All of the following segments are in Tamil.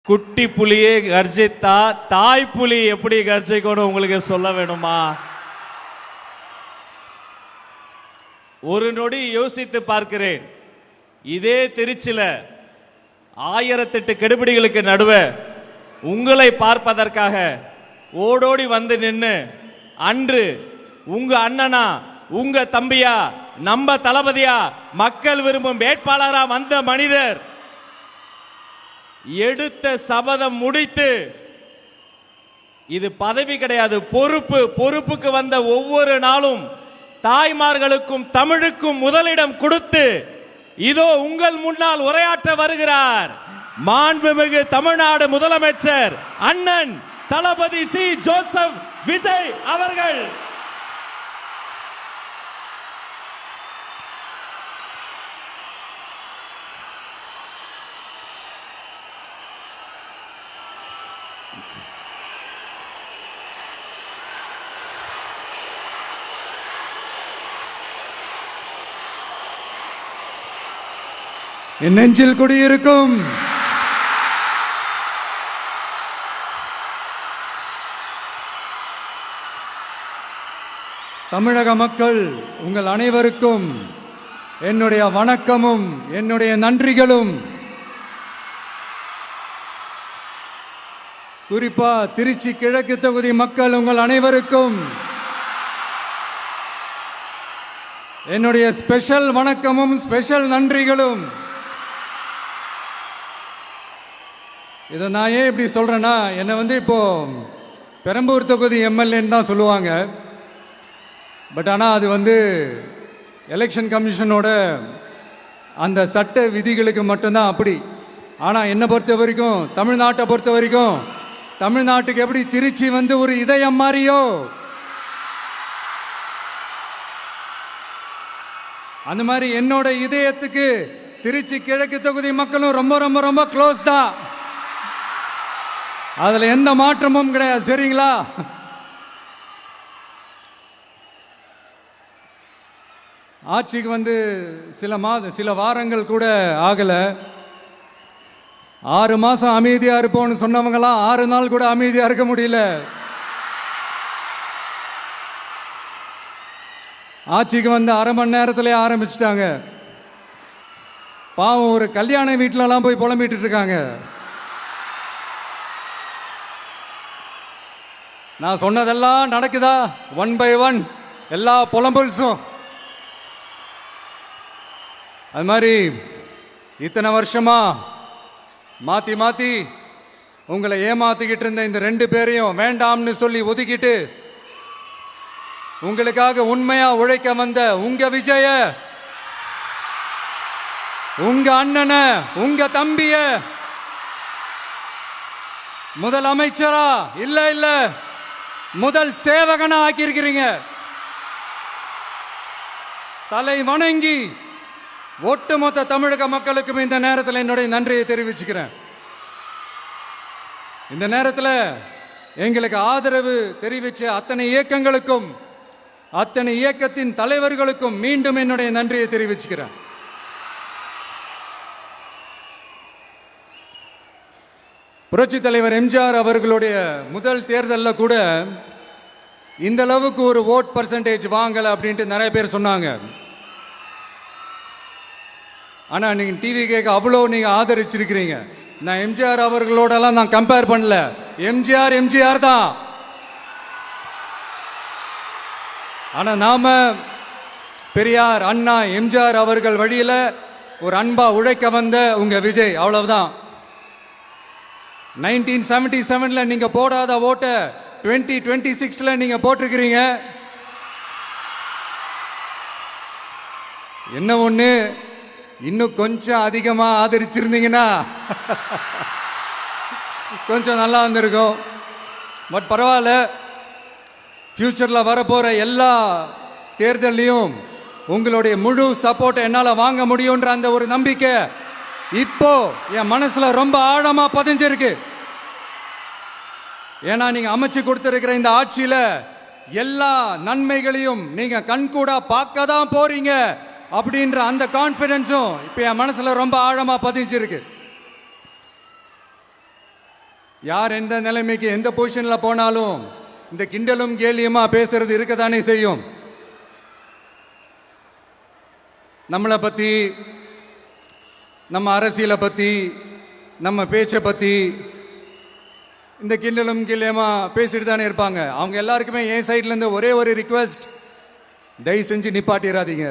குட்டி புலியே கர்ஜித்தா தாய் புலி எப்படி கர்ஜிக்கணும் உங்களுக்கு சொல்ல வேணுமா? ஒரு நொடி யோசித்து பார்க்கிறேன். இதே திருச்சில 1008 கெடுபிடிகளுக்கு நடுவே உங்களை பார்ப்பதற்காக ஓடோடி வந்து நின்று அன்று உங்க அண்ணனா உங்க தம்பியா நம்ம தளபதியா மக்கள் விரும்பும் வேட்பாளரா வந்த மனிதர் எடுத்த சபதம் முடித்து, இது பதவி கிடையாது, பொறுப்பு. பொறுப்புக்கு வந்த ஒவ்வொரு நாளும் தாய்மார்களுக்கும் தமிழுக்கும் முதலிடம் கொடுத்து இதோ உங்கள் முன்னால் உரையாற்ற வருகிறார் மாண்புமிகு தமிழ்நாடு முதலமைச்சர் அண்ணன் தளபதி சி ஜோசப் விஜய் அவர்கள். என் நெஞ்சில் குடியிருக்கும் தமிழக மக்கள் உங்கள் அனைவருக்கும் என்னுடைய வணக்கமும் என்னுடைய நன்றிகளும். குறிப்பா திருச்சி கிழக்கு தொகுதி மக்கள் உங்கள் அனைவருக்கும் என்னுடைய ஸ்பெஷல் வணக்கமும் ஸ்பெஷல் நன்றிகளும். இதை நான் ஏன் இப்படி சொல்றேன்னா, என்னை இப்போ பெரம்பூர் தொகுதி எம்எல்ஏன்னு தான் சொல்லுவாங்க. பட் ஆனால் அது எலெக்ஷன் கமிஷனோட அந்த சட்ட விதிகளுக்கு மட்டும்தான் அப்படி. ஆனால் என்னை பொறுத்த வரைக்கும், தமிழ்நாட்டை பொறுத்த வரைக்கும், தமிழ்நாட்டுக்கு எப்படி திருச்சி ஒரு இதயம் மாதிரியோ, அந்த மாதிரி என்னோட இதயத்துக்கு திருச்சி கிழக்கு தொகுதி மக்களும் ரொம்ப ரொம்ப ரொம்ப க்ளோஸ் தான். அதுல எந்த மாற்றமும் கிடையாது. சரிங்களா? ஆட்சிக்கு சில வாரங்கள் கூட ஆகல. 6 மாசம் அமைதியா இருப்போம்னு சொன்னவங்களாம் 6 நாள் கூட அமைதியா இருக்க முடியல. ஆட்சிக்கு அரை மணி நேரத்திலே ஆரம்பிச்சிட்டாங்க. பாவம், ஒரு கல்யாண வீட்டிலலாம் போய் புலம்பிட்டு இருக்காங்க. நான் சொன்னதெல்லாம் நடக்குதா? 1 by 1 எல்லா புலம்பல்ஸும். அது மாதிரி இத்தனை வருஷமா மாத்தி மாத்தி உங்களை ஏமாத்திக்கிட்டு இருந்த இந்த 2 பேரையும் வேண்டாம்னு சொல்லி ஒதுக்கிட்டு உங்களுக்காக உண்மையா உழைக்க வந்த உங்க விஜய, உங்க அண்ணன, உங்க தம்பிய முதல் அமைச்சரா இல்ல முதல் சேவகனா ஆக்கியிருக்கிறீங்க. தலை வணங்கி ஒட்டுமொத்த தமிழக மக்களுக்கும் இந்த நேரத்தில் என்னுடைய நன்றியை தெரிவிச்சுக்கிறேன். இந்த நேரத்தில் எங்களுக்கு ஆதரவு தெரிவிச்ச அத்தனை இயக்கங்களுக்கும் அத்தனை இயக்கத்தின் தலைவர்களுக்கும் மீண்டும் என்னுடைய நன்றியை தெரிவிச்சுக்கிறேன். புரட்சி தலைவர் எம்ஜிஆர் அவர்களுடைய முதல் தேர்தலில் கூட இந்த அளவுக்கு ஒரு ஓட் பர்சன்டேஜ் வாங்கல அப்படின்ட்டு நிறைய பேர் சொன்னாங்க. ஆனா நீங்க டிவி கேட்க அவ்வளோ நீங்க ஆதரிச்சிருக்கிறீங்க. நான் எம்ஜிஆர் அவர்களோடலாம் நான் கம்பேர் பண்ணல. எம்ஜிஆர் தான். ஆனா நாம பெரியார், அண்ணா, எம்ஜிஆர் அவர்கள் வழியில ஒரு அன்பா உழைக்க வந்த உங்க விஜய், அவ்வளவுதான். 1977ல நீங்க போடாத ஓட்ட 2026ல நீங்க போட்டிருக்கிறீங்க. என்ன ஒண்ணு, இன்னும் கொஞ்சம் அதிகமா ஆதரிச்சிருந்தீங்கன்னா கொஞ்சம் நல்லா இருந்திருக்கும். பட் பரவாயில்ல, ஃபியூச்சர்ல வரப்போற எல்லா தேர்தலையும் உங்களுடைய முழு சப்போர்ட் என்னால வாங்க முடியும்ன்ற அந்த ஒரு நம்பிக்கை இப்போ என் மனசுல ரொம்ப ஆழமா பதிஞ்சிருக்கு. ஏன்னா நீங்க அமைச்சு கொடுத்திருக்கிற இந்த ஆட்சியில எல்லா நன்மைகளையும் நீங்க கண்கூடா பார்க்க தான் போறீங்க அப்படின்ற அந்த கான்ஃபிடன்ஸும் இப்ப என் மனசுல ரொம்ப ஆழமா பதிஞ்சிருக்கு. யார் எந்த நிலைமைக்கு எந்த பொசிஷன்ல போனாலும் இந்த கிண்டலும் கேலியுமா பேசுறது இருக்கத்தானே செய்யும். நம்மளை பத்தி, நம்ம அரசியலை பத்தி, நம்ம பேச்சை பத்தி இந்த கிண்டலும் கேலியுமா பேசிட்டு தானே இருப்பாங்க. அவங்க எல்லாருக்குமே என் சைட்ல இருந்து ஒரே ஒரு ரிக்வெஸ்ட், தயவு செஞ்சு நிப்பாட்டிடாதீங்க.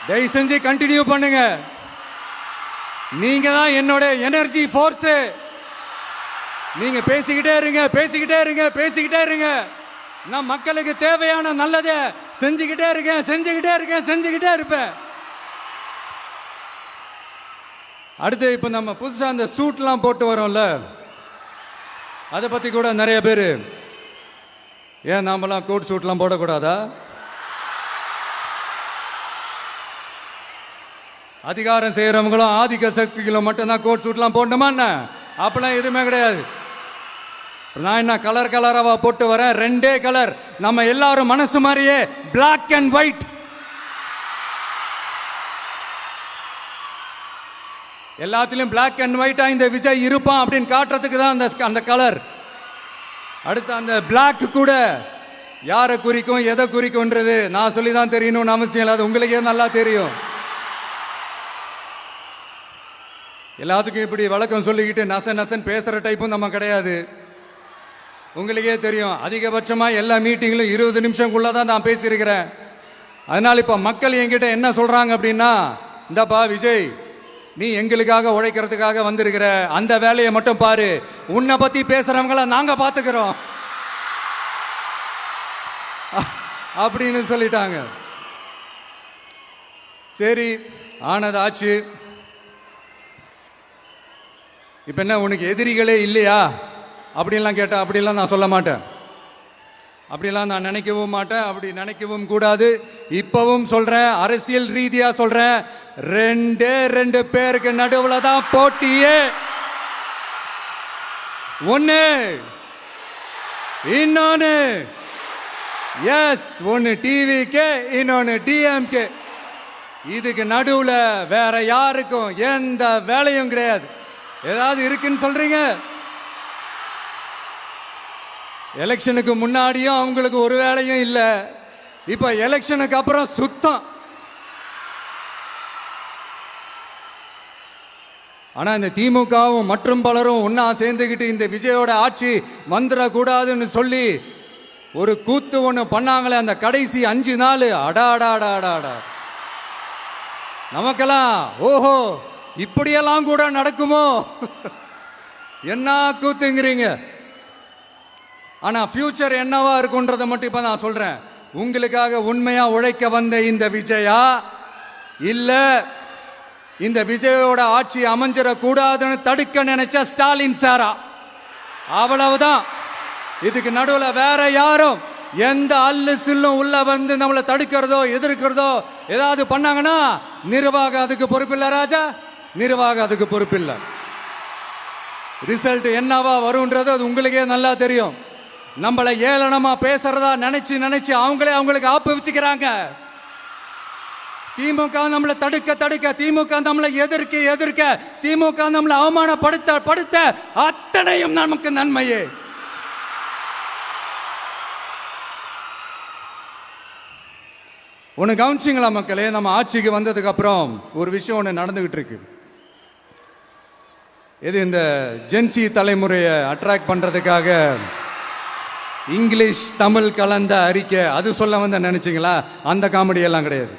தயவு செஞ்சு கண்டினியூ பண்ணுங்க. நீங்க தான் என்னோட எனர்ஜி ஃபோர்ஸ். நீங்க பேசிக்கிட்டே இருங்க, பேசிக்கிட்டே இருங்க, பேசிக்கிட்டே இருங்க. நான் மக்களுக்கு தேவையான நல்லதை செஞ்சுக்கிட்டே இருக்கேன், செஞ்சுக்கிட்டே இருக்கேன், செஞ்சுக்கிட்டே இருப்பேன். அடுத்து இப்ப நம்ம புதுசா அந்த சூட்லாம் போட்டு வரோம்ல, அதை பத்தி கூட நிறைய பேர், ஏன் நாமெல்லாம் கோட் சூட்லாம் போடக்கூடாதா? அதிகாரம் செய்யறவங்களும் ஆதிக்க சக்திகளும் மட்டும்தான் கோட் சூட்லாம் போடணுமா என்ன? அப்பெல்லாம் எதுவுமே கிடையாது. நான் என்ன கலர் கலராவா போட்டு வரேன்? ரெண்டே கலர், நம்ம எல்லாரும் மனசு மாதிரியே பிளாக் அண்ட் ஒயிட். எல்லாத்திலும் பிளாக் அண்ட் ஒயிட்டா இந்த விஜய் இருப்பான் அப்படின்னு காட்டுறதுக்கு தான் அந்த கலர். அடுத்து அந்த பிளாக் கூட யாரை குறிக்கும், எதை குறிக்கும்ன்றது நான் சொல்லி தான் தெரியணும்னு அவசியம் இல்லை, அது உங்களுக்கே நல்லா தெரியும். எல்லாத்துக்கும் இப்படி வழக்கம் சொல்லிக்கிட்டு நச நசன் பேசுற டைப்பும் நம்ம கிடையாது. உங்களுக்கே தெரியும், அதிகபட்சமா எல்லா மீட்டிங்களும் 20 நிமிஷம்குள்ளதான் நான் பேசியிருக்கிறேன். அதனால இப்ப மக்கள் என்கிட்ட என்ன சொல்றாங்க அப்படின்னா, இந்தப்பா விஜய், நீ எங்களுக்காக உழைக்கிறதுக்காக வந்திருக்கிற, அந்த வேலையை மட்டும் பாரு, உன்னை பத்தி பேசுறவங்கள நாங்க பாத்துக்கிறோம் அப்படின்னு சொல்லிட்டாங்க. சரி, ஆனது ஆச்சு. இப்ப என்ன, உனக்கு எதிரிகளே இல்லையா அப்படின்லாம் கேட்டா, அப்படிலாம் நான் சொல்ல மாட்டேன். அப்படிலாம் நான் நினைக்கவும் மாட்டேன், அப்படி நினைக்கவும் கூடாது. இப்பவும் சொல்றேன், அரசியல் ரீதியா சொல்றேன், ரெண்டு பேருக்கு நடுவுல தான் போட்டியே. ஒன்னு இன்னொன்னு, எஸ், ஒன்னு டிவிகே, இன்னொன்னு டிஎம்கே. இதுக்கு நடுவுல வேற யாருக்கும் எந்த வேலையும் கிடையாது. ஏதாவது இருக்குன்னு சொல்றீங்க? எலெக்ஷனுக்கு முன்னாடியும் அவங்களுக்கு ஒரு வேலையும் இல்ல, இப்ப எலெக்ஷனுக்கு அப்புறம் சுத்தம். ஆனா இந்த திமுகவும் மற்றும் பலரும் ஒன்னா சேர்ந்துகிட்டு இந்த விஜயோட ஆட்சி வந்துடக்கூடாதுன்னு சொல்லி ஒரு கூத்து ஒண்ணு பண்ணாங்களே, அந்த கடைசி 5 நாள், அடாடாடாடாடா, நமக்கெல்லாம் ஓஹோ இப்படியெல்லாம் கூட நடக்குமோ என்ன கூத்துங்கிறீங்க. ஆனா ஃபியூச்சர் என்னவா இருக்குன்றத மட்டும் இப்ப நான் சொல்றேன். உங்களுக்காக உண்மையா உழைக்க வந்த இந்த விஜயா, இல்ல இந்த விஜயோட ஆட்சி அமைஞ்சிட கூடாதுன்னு தடுக்க நினைச்ச ஸ்டாலின் சாரா? அவ்வளவுதான். இதுக்கு நடுவுல வேற யாரும் எந்த அல்லு சில்லும் உள்ள வந்து நம்மளை தடுக்கிறதோ எதிர்க்கிறதோ ஏதாவது பண்ணாங்கன்னா நிர்வாகம் அதுக்கு பொறுப்பில்லை ராஜா, நிர்வாகம் அதுக்கு பொறுப்பில்லை. ரிசல்ட் என்னவா வரும்ன்றது அது உங்களுக்கே நல்லா தெரியும். நம்மளை ஏளனமா பேசுறதா நினைச்சு அவங்களுக்கு ஆப்பு வச்சுக்கிறாங்க. திமுக நம்மளை தடுக்க, திமுக நம்மளை எதிர்க்க, திமுக நம்மளை அவமானப்படுத்த அத்தனையும் நமக்கு நன்மையே. ஒன்று கவனிச்சிங்களா மக்களே, நம்ம ஆட்சிக்கு வந்ததுக்கு அப்புறம் ஒரு விஷயம் ஒன்று நடந்துகிட்டு இருக்கு. இது இந்த ஜென்சி தலைமுறையை அட்ராக்ட் பண்றதுக்காக இங்கிலீஷ் தமிழ் கலந்த அறிக்கை, அது சொல்ல வந்த நினைச்சிங்களா? அந்த காமெடி எல்லாம் கிடையாது.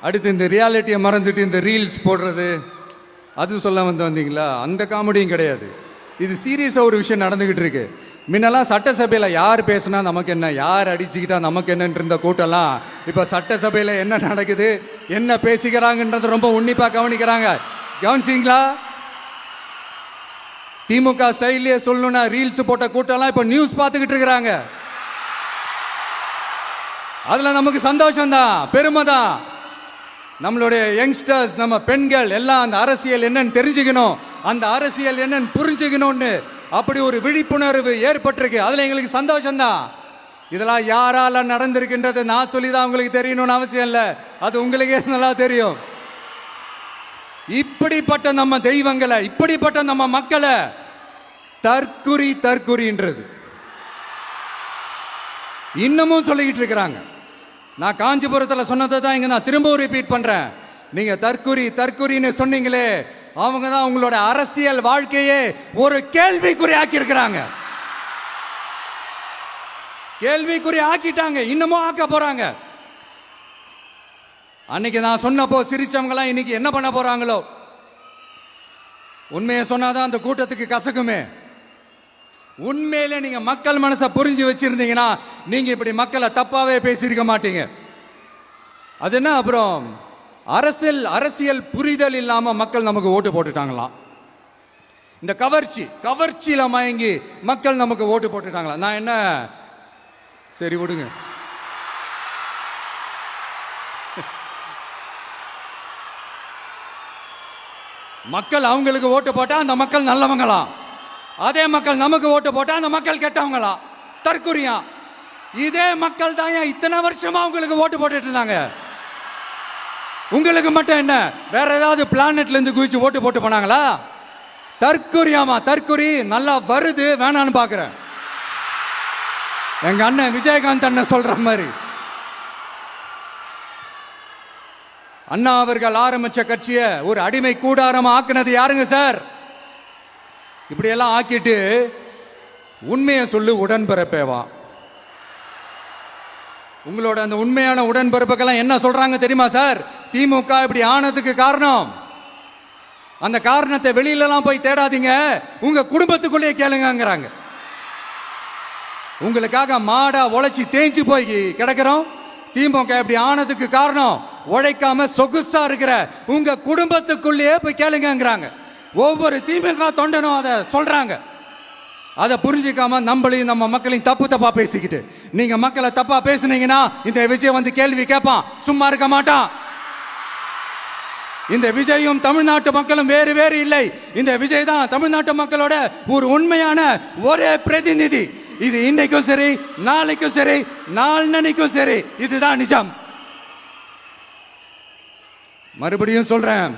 அடுத்து இந்த ரியாலிட்டியை மறந்துட்டு இந்த ரீல்ஸ் போடுறது, அது சொல்ல வந்தீங்களா? அந்த காமெடியும் கிடையாது. இது சீரியஸா ஒரு விஷயம் நடந்துகிட்டு இருக்கு. முன்னெல்லாம் சட்டசபையில யார் பேசினா நமக்கு என்ன, யார் அடிச்சுக்கிட்டா நமக்கு என்னன்னு இருந்த கூட்டம்லாம் இப்ப சட்டசபையில என்ன நடக்குது, என்ன பேசிக்கிறாங்கன்றது ரொம்ப உன்னிப்பா கவனிக்கிறாங்க. கவனிச்சிங்களா? திமுக ஸ்டைலே சொல்லணும்னா ரீல்ஸ் போட்ட கூட்டம்லாம் இப்ப நியூஸ் பார்த்துக்கிட்டு இருக்கிறாங்க. அதுல நமக்கு சந்தோஷம் தான், பெருமை தான். நம்மளுடைய யங்ஸ்டர்ஸ், நம்ம பெண்கள் எல்லாம் அந்த அரசியல் என்னன்னு தெரிஞ்சுக்கணும், அந்த அரசியல் என்னன்னு புரிஞ்சுக்கணும்னு அப்படி ஒரு விழிப்புணர்வு ஏற்பட்டிருக்கு. அதுல எங்களுக்கு சந்தோஷம் தான். இதெல்லாம் யாரால நடந்திருக்கின்றது நான் சொல்லிதான் உங்களுக்கு தெரியணும்னு அவசியம் இல்லை, அது உங்களுக்கே நல்லா தெரியும். இப்படிப்பட்ட நம்ம தெய்வங்களை, இப்படிப்பட்ட நம்ம மக்களை தற்குறின்றது இன்னமும் சொல்லிக்கிட்டு இருக்கிறாங்க. நான் காஞ்சிபுரத்தில் சொன்னதை தான் இங்க நான் திரும்பவும் ரிப்பீட் பண்றேன். நீங்க தற்குறின்னு சொன்னீங்களே, அவங்க தான் உங்களோட அரசியல் வாழ்க்கையே ஒரு கேள்விக்குறி ஆக்கி இருக்கிறாங்க. கேள்விக்குறி ஆக்கிட்டாங்க, இன்னமும் ஆக்க போறாங்க. அன்னைக்கு நான் சொன்னப்போ சிரிச்சவங்களாம் இன்னைக்கு என்ன பண்ண போறாங்களோ? உண்மையை சொன்னாதான் அந்த கூட்டத்துக்கு கசக்குமே. உண்மையிலே நீங்க மக்கள் மனசை புரிஞ்சு வச்சிருந்தீங்கன்னா நீங்க இப்படி மக்களை தப்பாவே பேசியிருக்க மாட்டீங்க. அது என்ன, அப்புறம் அரசியல் புரிதல் இல்லாம மக்கள் நமக்கு ஓட்டு போட்டுட்டாங்களாம். இந்த கவர்ச்சியில மயங்கி மக்கள் நமக்கு ஓட்டு போட்டுட்டாங்களா? நான் என்ன, சரி விடுங்க. மக்கள் அவங்களுக்கு ஓட்டு போட்டா அந்த மக்கள் நல்லவங்களாம், அதே மக்கள் நமக்கு ஓட்டு போட்டா அந்த மக்கள் கெட்டவங்களா? தற்குறியா? இதே மக்கள் தான் இத்தனை வருஷமா உங்களுக்கு ஓட்டு போட்டுட்டு இருந்தாங்க. உங்களுக்கு மட்டும் என்ன, வேற ஏதாவது பிளானட்ல இருந்து குதிச்சு ஓட்டு போட்டு போனாங்களா? தற்குறியாமா? தற்குறி நல்லா வருது, வேணான்னு பாக்குறேன். எங்க அண்ணன் விஜயகாந்த் அண்ணன் சொல்ற மாதிரி, அண்ணா அவர்கள் ஆரம்பிச்ச கட்சியை ஒரு அடிமை கூடாரமா ஆக்குனது யாருங்க சார்? இப்படி எல்லாம் ஆக்கிட்டு உண்மையை சொல்லு உடன்பிறப்பேவா. உங்களோட அந்த உண்மையான உடன்பிறப்புக்கெல்லாம் என்ன சொல்றாங்க தெரியுமா சார்? திமுக இப்படி ஆனதுக்கு காரணம், அந்த காரணத்தை வெளியிலலாம் போய் தேடாதீங்க, உங்க குடும்பத்துக்குள்ளேயே கேளுங்கிறாங்க. உங்களுக்காக மாடா உழைச்சி தேஞ்சு போய் கிடக்கிறோம். திமுக இப்படி ஆனதுக்கு காரணம் உழைக்காம சொகுசா இருக்கிற உங்க குடும்பத்துக்குள்ளேயே போய் கேளுங்கிறாங்க. ஒவ்வொரு திமுக தொண்டனும் அதை சொல்றாங்க. அதை புரிஞ்சிக்காம நம்மளையும் நம்ம மக்களையும் தப்பா பேசிக்கிட்டு, நீங்க மக்களை தப்பா பேசுனீங்கன்னா இந்த விஜய் வந்து கேள்வி கேட்பான், சும்மா இருக்க மாட்டான். இந்த விஜயும் தமிழ்நாட்டு மக்களும் வேறு இல்லை. இந்த விஜய் தான் தமிழ்நாட்டு மக்களோட ஒரு உண்மையான ஒரே பிரதிநிதி. இது இன்னைக்கும் சரி, நாளைக்கும் சரி, நாளன்னைக்கும் சரி, இதுதான் நிஜம். மறுபடியும் சொல்றேன்,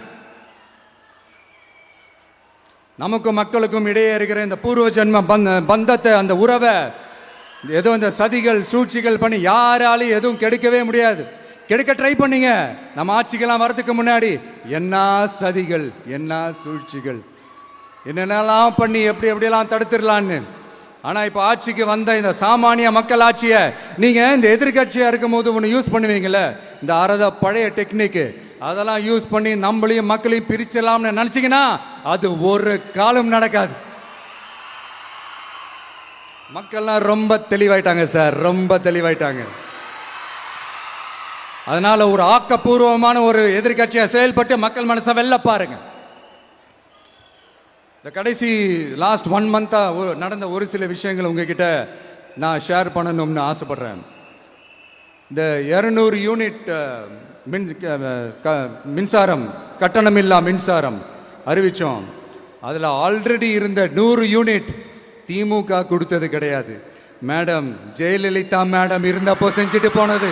நமக்கும் மக்களுக்கும் இடையே இருக்கிற இந்த பூர்வ ஜென்ம பந்தத்தை, அந்த உறவை ஏதோ இந்த சதிகள் சூழ்ச்சிகள் பண்ணி யாராலையும் எதுவும் கெடுக்கவே முடியாது. கெடுக்க ட்ரை பண்ணீங்க நம்ம ஆட்சிக்கெல்லாம் வரதுக்கு முன்னாடி. என்ன சதிகள், என்ன சூழ்ச்சிகள், என்னென்னலாம் பண்ணி எப்படியெல்லாம் தடுத்துடலான்னு. ஆனா இப்ப ஆட்சிக்கு வந்த இந்த சாமானிய மக்கள் ஆட்சியை நீங்க இந்த எதிர்கட்சியா இருக்கும் போது ஒன்று யூஸ் பண்ணுவீங்கல்ல, இந்த பழைய டெக்னிக், அதெல்லாம் யூஸ் பண்ணி நம்மளையும் மக்களையும் பிரிச்சலாம்னு நினைச்சீங்கன்னா அது ஒரு காலம் நடக்காது. மக்கள்லாம் ரொம்ப தெளிவாயிட்டாங்க சார், ரொம்ப தெளிவாயிட்டாங்க. அதனால ஒரு ஆக்கப்பூர்வமான ஒரு எதிர்கட்சியா செயல்பட்டு மக்கள் மனசை வெல்ல பாருங்க. இந்த கடைசி லாஸ்ட் 1 மந்தா நடந்த ஒரு சில விஷயங்கள் உங்ககிட்ட நான் ஷேர் பண்ணணும்னு ஆசைப்படுறேன். இந்த 200 யூனிட் மின்சாரம், கட்டணமில்லா மின்சாரம் அறிவிச்சோம். அதில் ஆல்ரெடி இருந்த 100 யூனிட் திமுக கொடுத்தது கிடையாது. மேடம் ஜெயலலிதா மேடம் இருந்தப்போ செஞ்சுட்டு போனது.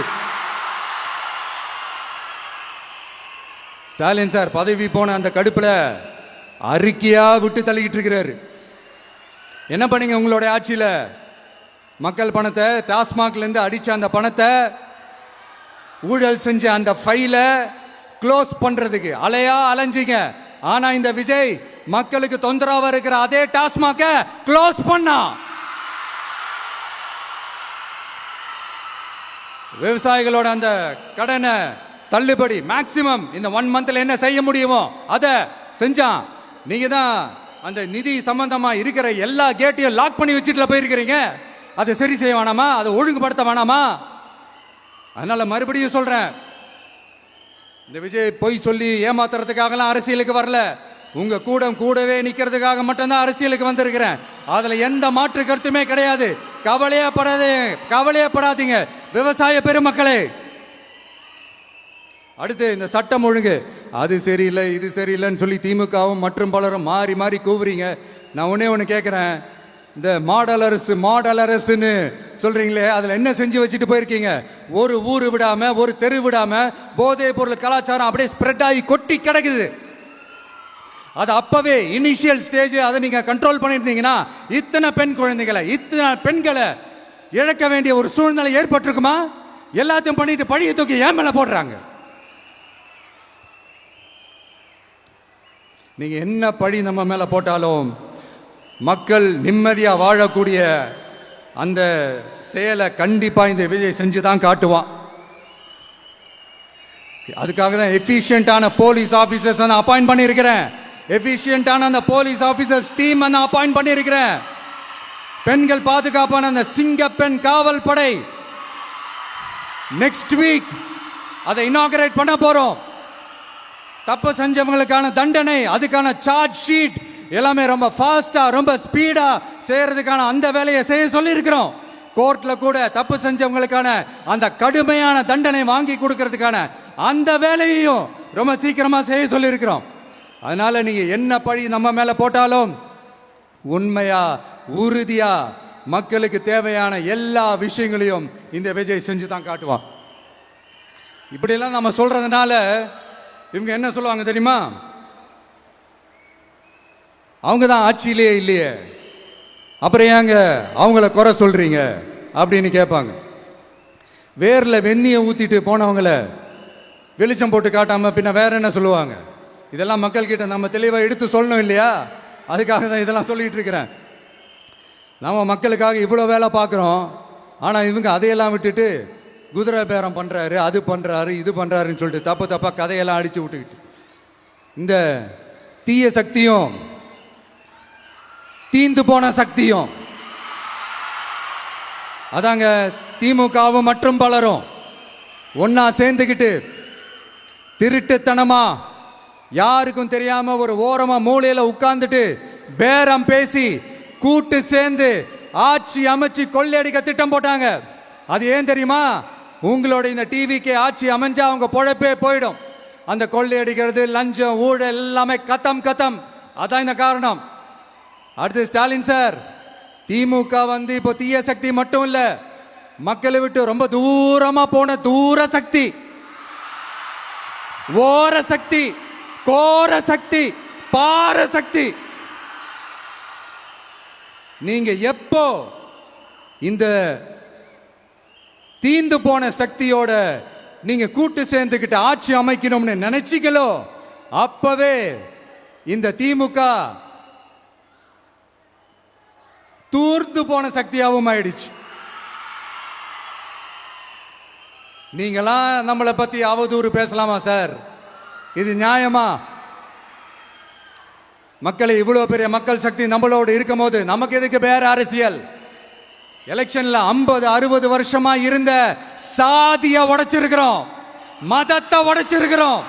ஸ்டாலின் சார் பதவி போன அந்த கடுப்புல அறிக்கையா விட்டு தள்ளிக்கிட்டு இருக்கிறாரு. என்ன பண்ணீங்க உங்களோட ஆட்சியில? மக்கள் பணத்தை, டாஸ்மாக்ல இருந்து அடிச்ச அந்த பணத்தை, ஊழல் செஞ்ச அந்த ஃபைல க்ளோஸ் பண்றதுக்கு அலைஞ்சீங்க. ஆனா இந்த விஜய் மக்களுக்கு தொந்தரவா இருக்கிற அதே டாஸ்மாக க்ளோஸ் பண்ணா. விவசாயிகளோட அந்த கடனை தள்ளுபடி மேக்சிமம் இந்த 1 மந்த்ல என்ன செய்ய முடியுமோ அதை செஞ்சான். நீங்க தான் அந்த நிதி சம்பந்தமா இருக்கிற எல்லா கேட்டையும் லாக் பண்ணி வச்சுட்டு போயிருக்கிறீங்க. அதை சரி செய்ய வேணாமா? அதை ஒழுங்குபடுத்த வேணாமா? அதனால மறுபடியும் சொல்றேன், இந்த விஜய் பொய் சொல்லி ஏமாத்துறதுக்காகலாம் அரசியலுக்கு வரல. உங்க கூடவே நிக்கிறதுக்காக மட்டும்தான் அரசியலுக்கு வந்திருக்கிறேன். அதுல எந்த மாற்று கருத்துமே கிடையாது. கவலையப்படாதீங்க விவசாய பெருமக்களே. அடுத்து இந்த சட்டம் ஒழுங்கு, அது சரியில்லை இது சரியில்லைன்னு சொல்லி திமுகவும் மற்றும் பலரும் மாறி மாறி கூவுறீங்க. நான் ஒண்ணு கேட்கிறேன், இந்த மாடல் அரசுன்னு சொல்றீங்களே, அதுல என்ன செஞ்சு வச்சுட்டு போயிருக்கீங்க? ஒரு ஊரு விடாம, ஒரு தெரு விடாம போதை பொருள் கலாச்சாரம் அப்படியே ஸ்ப்ரெட் ஆகி கொட்டி கிடக்குது. அது அப்பவே இனிஷியல் ஸ்டேஜ் அதை நீங்க கண்ட்ரோல் பண்ணியிருந்தீங்கன்னா இத்தனை பெண்களை இழக்க வேண்டிய ஒரு சூழ்நிலை ஏற்பட்டிருக்குமா? எல்லாத்தையும் பண்ணிட்டு பழிய தூக்கி ஏன் மேல போடுறாங்க. நீங்க என்ன பழி நம்ம மேல போட்டாலும் மக்கள் நிம்மதியா வாழக்கூடிய அந்த செயலை கண்டிப்பா இந்த விஜய் செஞ்சு தான் காட்டுவான். அதுக்காக தான் எஃபிஷியன்டான போலீஸ் ஆபீசர்ஸ் நான் அப்பாயிண்ட் பண்ணியிருக்கிறேன். எஃபிஷியன்டான அந்த போலீஸ் ஆபீசர்ஸ் டீம் நான் அப்பாயிண்ட் பண்ணியிருக்கிறேன். பெண்கள் பாதுகாப்பான அந்த சிங்கப்பெண் காவல் படை நெக்ஸ்ட் வீக் அதை இனாகரேட் பண்ண போறோம். தப்பு செஞ்சவங்களுக்கான தண்டனை, அதுக்கான சார்ஜ் ஷீட் எல்லாமே ரொம்ப ஃபாஸ்டா ரொம்ப ஸ்பீடா செய்யறதுக்கான அந்த வேலையை செய்ய சொல்லி இருக்கிறோம். கோர்ட்ல கூட தப்பு செஞ்சவங்களுக்கான அந்த கடுமையான தண்டனை வாங்கி கொடுக்கிறதுக்கான அந்த வேலையையும் ரொம்ப சீக்கிரமா செய்ய சொல்லி இருக்கிறோம். அதனால நீங்க என்ன பழி நம்ம மேல போட்டாலும் உண்மையா உறுதியா மக்களுக்கு தேவையான எல்லா விஷயங்களையும் இந்த விஜய் செஞ்சு தான் காட்டுவான். இப்படியெல்லாம் நம்ம சொல்றதுனால இவங்க என்ன சொல்லுவாங்க தெரியுமா? அவங்க தான் ஆட்சியிலே இல்லையே, அப்புறம் ஏங்க அவங்கள குறை சொல்றீங்க அப்படின்னு கேட்பாங்க. வேர்ல வெந்நியை ஊத்திட்டு போனவங்கள வெளிச்சம் போட்டு காட்டாம பின்ன வேற என்ன சொல்லுவாங்க? இதெல்லாம் மக்கள் கிட்ட நம்ம தெளிவா எடுத்து சொல்லணும் இல்லையா? அதுக்காக தான் இதெல்லாம் சொல்லிட்டு இருக்கிறேன். நம்ம மக்களுக்காக இவ்வளோ வேலை பார்க்குறோம், ஆனால் இவங்க அதையெல்லாம் விட்டுட்டு குதிரை பேரம் பண்ணுறாரு, அது பண்ணுறாரு, இது பண்ணுறாருன்னு சொல்லிட்டு தப்பா கதையெல்லாம் அடித்து விட்டுக்கிட்டு இந்த தீய சக்தியும் தீந்து போன சக்தியும் அதாங்க திமுகவும் மற்றும் பலரும் ஒன்னா சேர்ந்துக்கிட்டு திருட்டுத்தனமா யாருக்கும் தெரியாம ஒரு ஓரமா மூலையில உட்கார்ந்துட்டு பேரம் பேசி கூட்டு சேர்ந்து ஆட்சி அமைச்சு கொள்ளையடிக்க திட்டம் போட்டாங்க. அது ஏன் தெரியுமா? உங்களோட இந்த டிவிக்கு ஆட்சி அமைஞ்சா அவங்க பொழப்பே போயிடும். அந்த கொள்ளையடிக்கிறது, லஞ்சம், ஊழல் எல்லாமே கத்தம். அதான் இந்த காரணம். அடுத்து ஸ்டாலின் சார், திமுக இப்போ தீய சக்தி மட்டும் இல்ல, மக்களை விட்டு ரொம்ப தூரமா போன தூர சக்தி, ஓர சக்தி, கோர சக்தி, பார சக்தி. நீங்க எப்போ இந்த தீந்து போன சக்தியோட நீங்க கூட்டு சேர்ந்துக்கிட்டு ஆட்சி அமைக்கணும்னு நினைச்சீங்களோ அப்பவே இந்த திமுக தூர்ந்து போன சக்தியாகவும் ஆயிடுச்சு. நீங்களாம் நம்மளை பத்தி அவதூறு பேசலாமா சார்? இது நியாயமா? மக்களை இவ்வளவு பெரிய மக்கள் சக்தி நம்மளோடு இருக்கும் போது நமக்கு எதுக்கு வேற அரசியல்? எலெக்ஷன்ல 50-60 வருஷமா இருந்த சாதிய உடைச்சிருக்கிறோம், மதத்தை உடைச்சிருக்கிறோம்,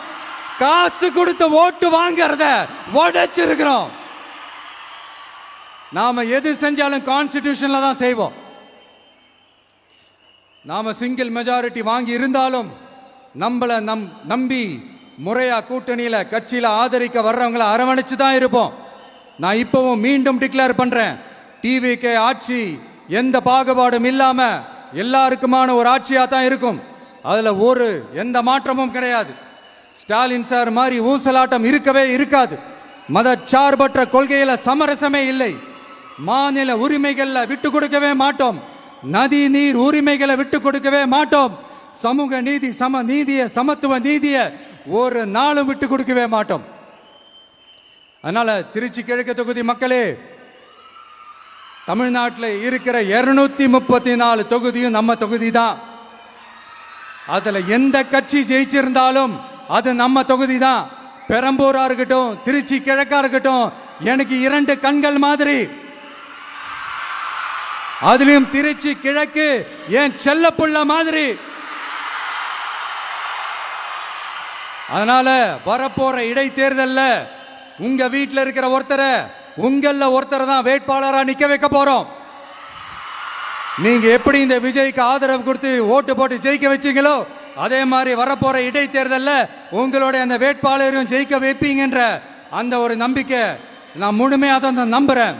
காசு கொடுத்து ஓட்டு வாங்கறத உடைச்சிருக்கிறோம். நாம எது செஞ்சாலும் கான்ஸ்டிடியூஷன்ல தான் செய்வோம். நாம சிங்கிள் மெஜாரிட்டி வாங்கி இருந்தாலும் நம்மள நம்பி முறையா கூட்டணியில கட்சியில ஆதரிக்க வர்றவங்களை அரவணைச்சு தான் இருப்போம். நான் இப்பவும் மீண்டும் டிக்ளேர் பண்றேன், டிவிகே ஆட்சி எந்த பாகுபாடும் இல்லாம எல்லாருக்குமான ஒரு ஆட்சியா தான் இருக்கும். அதுல எந்த மாற்றமும் கிடையாது. ஸ்டாலின் சார் மாதிரி ஊசலாட்டம் இருக்கவே இருக்காது. மதச்சார்பற்ற கொள்கையில சமரசமே இல்லை. மாநில உரிமைகள்ல விட்டு கொடுக்கவே மாட்டோம். நதி நீர் உரிமைகளை விட்டு கொடுக்கவே மாட்டோம். சமூக நீதி, சம நீதிய, சமத்துவ நீதிய ஒரு நாளும் விட்டு கொடுக்கவே மாட்டோம். அதனால திருச்சி கிழக்கு தொகுதி மக்களே, தமிழ்நாட்டில் இருக்கிற 234 தொகுதியும் நம்ம தொகுதி தான். அதுல எந்த கட்சி ஜெயிச்சிருந்தாலும் அது நம்ம தொகுதி தான். பெரம்பூரா இருக்கட்டும், திருச்சி கிழக்கா இருக்கட்டும், எனக்கு 2 கண்கள் மாதிரி. அதுலயும் திருச்சி கிழக்கு என் செல்ல புள்ள மாதிரி. அதனால வரப்போற இடைத்தேர்தல்ல உங்க வீட்டில் இருக்கிற ஒருத்தரை, உங்கள ஒருத்தரை தான் வேட்பாளரா நிக்க வைக்க போறோம். நீங்க எப்படி இந்த விஜய்க்கு ஆதரவு கொடுத்து ஓட்டு போட்டு ஜெயிக்க வச்சீங்களோ அதே மாதிரி வரப்போற இடைத்தேர்தல்ல உங்களுடைய அந்த வேட்பாளரையும் ஜெயிக்க வைப்பீங்கன்ற அந்த ஒரு நம்பிக்கை நான் முழுமையாக தான் நம்புறேன்.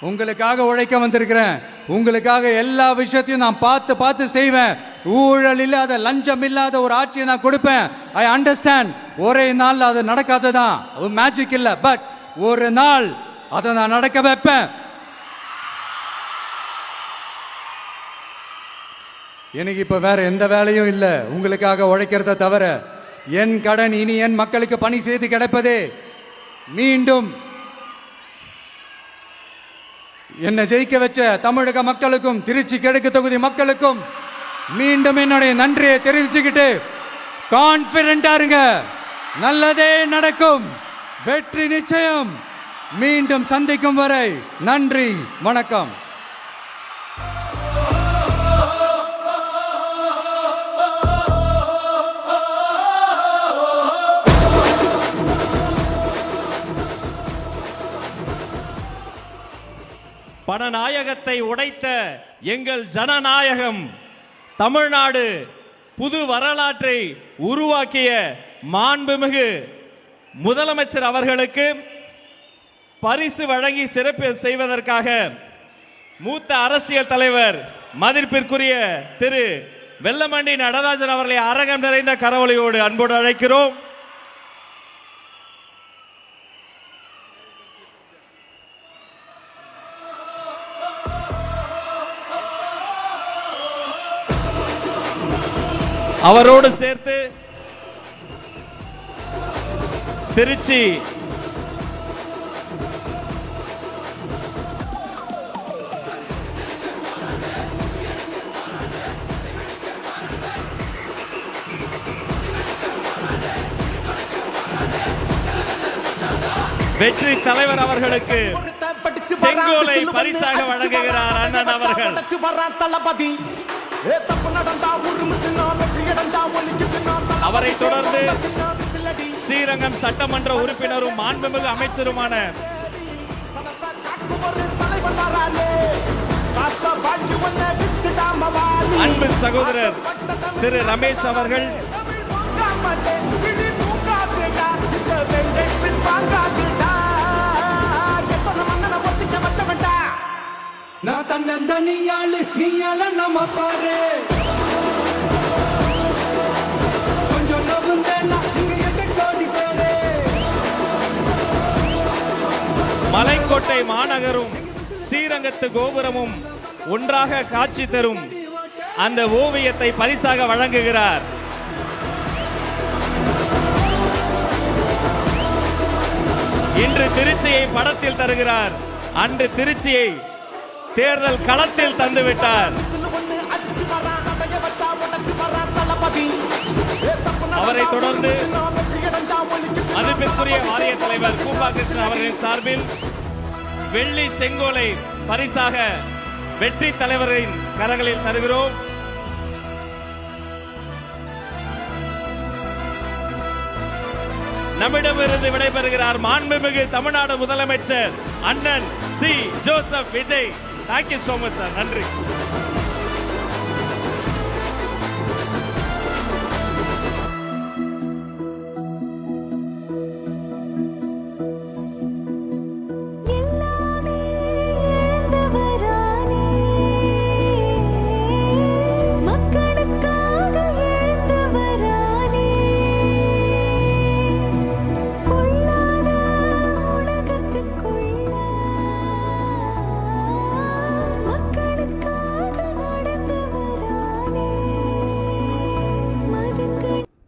உங்களுக்காக உழைக்க வந்திருக்கிறேன். உங்களுக்காக எல்லா விஷயத்தையும் நான் பார்த்து செய்வேன். ஊழல் இல்லாத லஞ்சம் இல்லாத ஒரு ஆட்சியை நான் கொடுப்பேன். I understand. ஒரே நாள் அது நடக்காததான், மேஜிக் இல்ல. பட் ஒரு நாள் அதை நான் நடக்க வைப்பேன். எனக்கு இப்ப வேற எந்த வேலையும் இல்ல உங்களுக்காக உழைக்கிறத தவிர. என் கடன் இனி என் மக்களுக்கு பணி செய்து கிடைப்பதே. மீண்டும் என்னை ஜெயிக்க வச்ச தமிழக மக்களுக்கும் திருச்சி கிழக்கு தொகுதி மக்களுக்கும் மீண்டும் என்னுடைய நன்றியை தெரிவிச்சுக்கிட்டு கான்பிடண்டா இருங்க, நல்லதே நடக்கும், வெற்றி நிச்சயம். மீண்டும் சந்திக்கும் வரை நன்றி, வணக்கம். பணநாயகத்தை உடைத்த எங்கள் ஜனநாயகம் தமிழ்நாடு புது வரலாற்றை உருவாக்கிய மாண்புமிகு முதலமைச்சர் அவர்களுக்கு பரிசு வழங்கி சிறப்பு செய்வதற்காக மூத்த அரசியல் தலைவர் மதிப்பிற்குரிய திரு வெல்லமண்டி நடராஜன் அவர்களை அரங்கம் நிறைந்த கரவொலியோடு அன்போடு அழைக்கிறோம். அவரோடு சேர்த்து திருச்சி வெற்றி தலைவர் அவர்களுக்கு செங்கோலை பரிசாக வழங்குகிறார் அண்ணன் அவர்கள். அவரை தொடர்ந்து ஸ்ரீரங்கம் சட்டமன்ற உறுப்பினரும் மாண்புமிகு அமைச்சருமான அன்பு சகோதரர் திரு ரமேஷ் அவர்கள் நான் தன்னந்தனியாளு நீயால நம்ம பாரு கொஞ்சம் நவுந்தேனா நீங்க எட்ட கோடி பேரு. மலைக்கோட்டை மாநகரும் ஸ்ரீரங்கத்து கோபுரமும் ஒன்றாக காட்சி தரும் அந்த ஓவியத்தை பரிசாக வழங்குகிறார். இன்று திருச்சியை படத்தில் தருகிறார், அன்று திருச்சியை தேர்தல் களத்தில் தந்துவிட்டார். அவரை தொடர்ந்து மதிப்பிற்குரிய வாரிய தலைவர் கூபா கிருஷ்ணன் அவர்களின் சார்பில் வெள்ளி செங்கோலை பரிசாக வெற்றி தலைவரின் கரங்களில் தருகிறோம். நம்மிடமிருந்து விடைபெறுகிறார் மாண்புமிகு தமிழ்நாடு முதலமைச்சர் அண்ணன் C. Joseph Vijay. Thank you so much sir. நன்றி.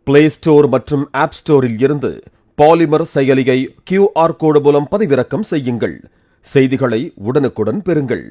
பிளே ஸ்டோர் மற்றும் ஆப் ஸ்டோரில் இருந்து பாலிமர் செயலியை QR கோடு மூலம் பதிவிறக்கம் செய்யுங்கள். செய்திகளை உடனுக்குடன் பெறுங்கள்.